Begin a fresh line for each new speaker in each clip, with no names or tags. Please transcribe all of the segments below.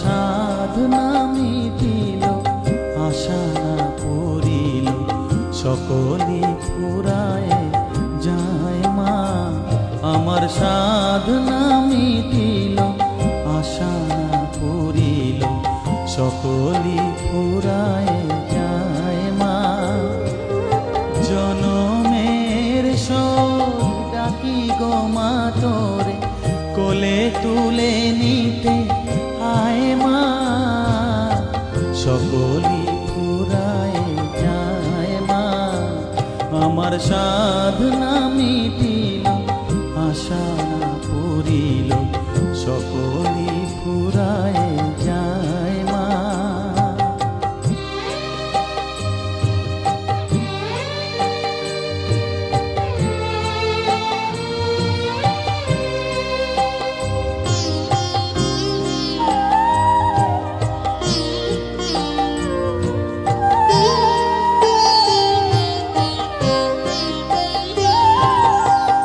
সাধনা মিটিল, আশা না পূরিল, সকলই ফুরায় যায় মা। আমার সাধনা মিটিল, আশা না পূরিল, সকলই ফুরায় যায় মা। জনমের শোক ডাকি গো মা তোরে, কোলে তুলে নিতে আয় মা। সকলই ফুরায় যায় মা। আমার সাধনা মিটিল, আশা না পূরিল, সকলই ফুরায় যায় মা।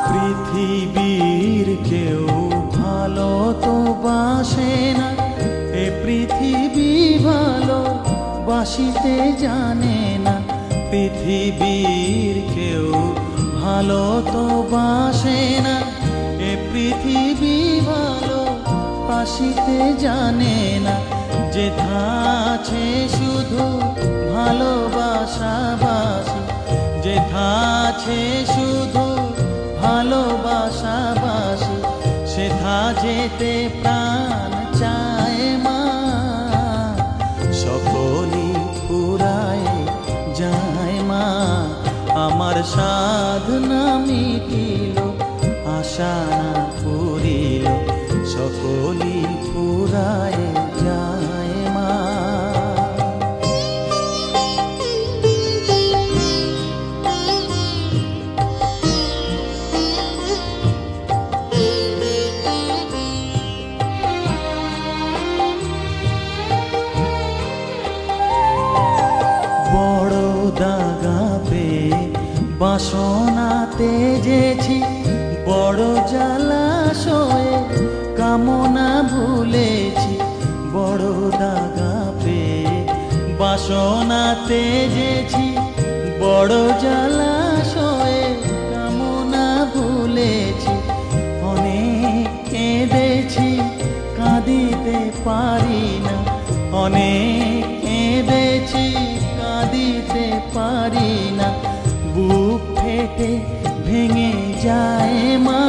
পৃথিবীর কেউ ভালো তো বাসে না, এ পৃথিবী ভালো বাসিতে জানে না। পৃথিবীর কেউ ভালো তো বাসে না, এ পৃথিবী ভালো বাসিতে জানে না। যেথা আছে শুধু ভালোবাসা বাসি, যেথা আছে শুধু ভালোবাসা বাসি, সেথা যেতে প্রাণ চায় মা। সকলই ফুরায় যায় মা। আমার সাধনা মিটিল, আশা না পূরিল, সকলই ফুরায় যায় মা। বড় দাগা পেয়ে বাসনা তেজেছি, বড় জলাশয়ে কামনা ভুলেছি। বড় দাগা পেয়ে বাসনা তেজেছি, বড় জলাশয়ে কামনা ভুলেছি। অনেক কেঁদেছি, কাঁদিতে পারি না, অনেক কেঁদেছি, কাঁদিতে পারি না। বুক ফেটে ভেঙে যায় মা।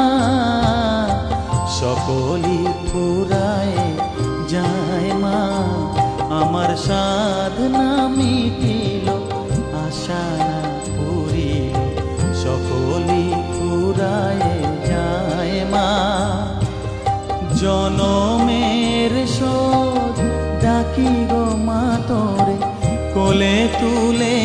সকলই ফুরায় যায় মা। আমার সাধনা মিটিল, আশা না পূরিল, সকলই ফুরায় যায় মা। জনমের শোধ ডাকি গো মা তোরে, কোলে তুলে